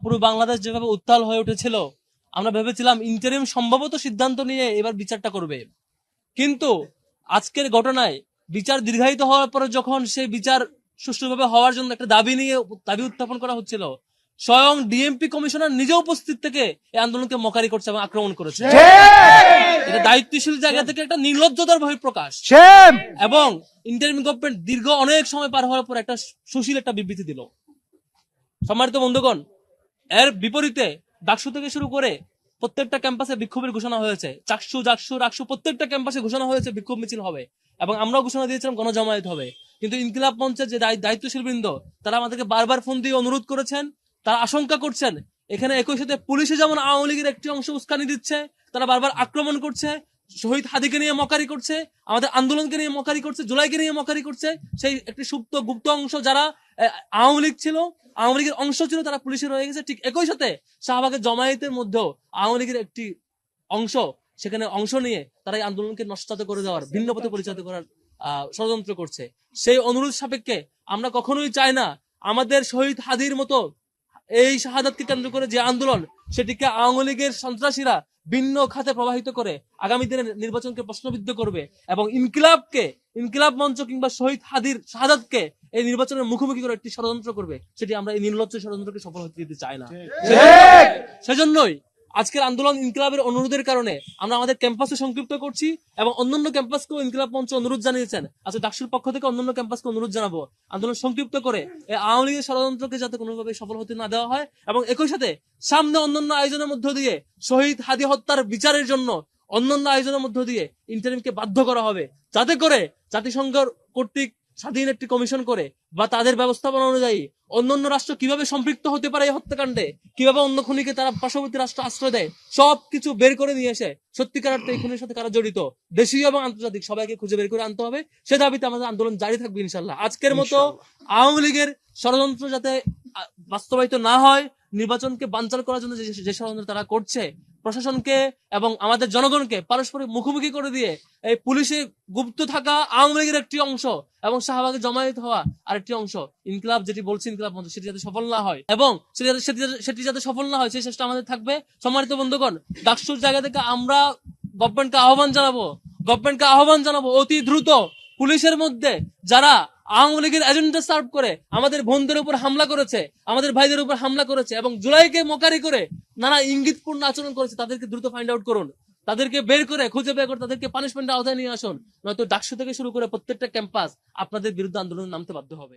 পুরো বাংলাদেশ যেভাবে উত্তাল হয়ে উঠেছিল, আমরা ভেবেছিলাম ইন্টারিম সম্ভবত সিদ্ধান্ত নিয়ে এবার বিচারটা করবে। কিন্তু আজকের ঘটনায় বিচার দীর্ঘায়িত হওয়ার পরে যখন সেই বিচার সুষ্ঠুভাবে হওয়ার জন্য একটা দাবি উত্থাপন করা হচ্ছিল, স্বয়ং ডিএমপি কমিশনার নিজে উপস্থিত থেকে এই আন্দোলনকে মকারি করছে এবং আক্রমণ করেছে। এটা দায়িত্বশীল জায়গা থেকে একটা নির্লজ্জতার বহিঃপ্রকাশ। এবং ইন্টারিম গভর্নমেন্ট দীর্ঘ অনেক সময় পার হওয়ার পর একটা সুশীল একটা বিবৃতি দিল। সম্মানিত বন্ধুগণ, এর বিপরীতে ডাকসু থেকে শুরু করে প্রত্যেকটা ক্যাম্পাসে বিক্ষোভের ঘোষণা হয়েছে। চাকসু, জাকসু, রাকসু প্রত্যেকটা ক্যাম্পাসে ঘোষণা হয়েছে বিক্ষোভ মিছিল হবে এবং আমরাও ঘোষণা দিয়েছিলাম গণজমায়েত হবে। কিন্তু ইনকিলাব মঞ্চের যে দায়িত্বশীল বৃন্দ, তারা আমাদেরকে বারবার ফোন দিয়ে অনুরোধ করেছেন, তারা আশঙ্কা করছেন এখানে একই সাথে পুলিশে যেমন আওয়ামী লীগের একটি অংশ উস্কানি দিচ্ছে, তারা বারবার আক্রমণ করছে, শহীদ হাদিকে নিয়ে মকারি করছে, আমাদের আন্দোলনকে নিয়ে মকারি করছে, জুলাইকে নিয়ে মকারি করছে। সেই একটি সুপ্ত গুপ্ত অংশ যারা আওয়ামী লীগ ছিল, আওয়ামী লীগের অংশ ছিল, তারা পুলিশে রয়ে গেছে। ঠিক একই সাথে শাহবাগের জমায়েতের মধ্যেও আওয়ামী লীগের একটি অংশ সেখানে অংশ নিয়ে তারা এই আন্দোলনকে নস্যাৎ করে দেওয়ার, ভিন্ন পথে পরিচালিত করার ষড়যন্ত্র করছে। সেই অনুরোধ সাপেক্ষে আমরা কখনোই চাই না আমাদের শহীদ হাদির মতো এই শাহাদাতকে কেন্দ্র করে যে আন্দোলন, সেটিকে আওয়ামী লীগের সন্ত্রাসীরা ভিন্ন খাতে প্রবাহিত করে আগামী দিনের নির্বাচনকে প্রশ্নবিদ্ধ করবে এবং ইনকিলাব মঞ্চ কিংবা শহীদ হাদির শাহাদাতকে এই নির্বাচনের মুখোমুখি করে একটি ষড়যন্ত্র করবে। সেটি আমরা এই নির্লজ্জ ষড়যন্ত্রকে সফল হতে দিতে চাই না। সেজন্যই আজকের আন্দোলন ইনকিলাবের অনুরোধের কারণে আমরা আমাদের ক্যাম্পাসে সংক্ষিপ্ত করছি এবং অন্যান্য ক্যাম্পাসকেও ইনকিলাব মঞ্চ অনুরোধ জানিয়েছেন। আচ্ছা, ডাকসুর পক্ষ থেকে অন্যান্য ক্যাম্পাসকে অনুরোধ জানাবো আন্দোলন সংক্ষিপ্ত করে এই আওয়ামী লীগের ষড়যন্ত্রকে যাতে কোনোভাবে সফল হতে না দেওয়া হয় এবং একই সাথে সামনে অন্যান্য আয়োজনের মধ্য দিয়ে শহীদ হাদি হত্যার বিচারের জন্য অন্যান্য আয়োজনের মধ্য দিয়ে ইন্টারিমকে বাধ্য করা হবে, যাতে করে জাতিসংঘ কর্তৃক স্বাধীন একটি কমিশন করে বা তাদের ব্যবস্থাপনা অনুযায়ী অন্যান্য রাষ্ট্র কিভাবে সম্পৃক্ত হতে পারে এই হত্যাকাণ্ডে, কিভাবে অন্য খুনিকে তারা পার্শ্ববর্তী রাষ্ট্র আশ্রয় দেয়, সবকিছু বের করে নিয়ে এসে সত্যিকার অর্থে এই খুনের সাথে কারা জড়িত দেশীয় এবং আন্তর্জাতিক সবাইকে খুঁজে বের করে আনতে হবে। সে দাবিতে আমাদের আন্দোলন জারি থাকবে ইনশাল্লাহ। আজকের মতো আওয়ামী লীগের ষড়যন্ত্র যাতে বাস্তবায়িত না হয়, নির্বাচনকে বানচাল করার জন্য যে ষড়যন্ত্র তারা করছে, প্রশাসনকে এবং আমাদের জনগণকে পারস্পরিক মুখোমুখি করে দিয়ে এই পুলিশে গুপ্ত থাকা আওয়ামী লীগের একটি অংশ এবং শাহবাগে জমায়েত হওয়া আরেকটি অংশ, ইনকিলাব যেটি বলছে ইনকিলাব মঞ্চ, সেটি যাতে সফল না হয় এবং সেটি যাতে সফল না হয় সেই চেষ্টা আমাদের থাকবে। সম্মানিত বন্ধুগণ, ডাকসুর জায়গা থেকে আমরা গভর্নমেন্টকে আহ্বান জানাবো অতি দ্রুত পুলিশের মধ্যে যারা আওয়ামী লীগের এজেন্ডা সার্ভ করে আমাদের বোনদের উপর হামলা করেছে, আমাদের ভাইদের উপর হামলা করেছে এবং জুলাইকে মকারি করে নানা ইঙ্গিতপূর্ণ আচরণ করেছে, তাদেরকে দ্রুত ফাইন্ড আউট করুন, তাদেরকে খুঁজে বের করে তাদেরকে পানিশমেন্টের আওতায় নিয়ে আসুন, নয়তো ডাকসু থেকে শুরু করে প্রত্যেকটা ক্যাম্পাস আপনাদের বিরুদ্ধে আন্দোলনে নামতে বাধ্য হবে।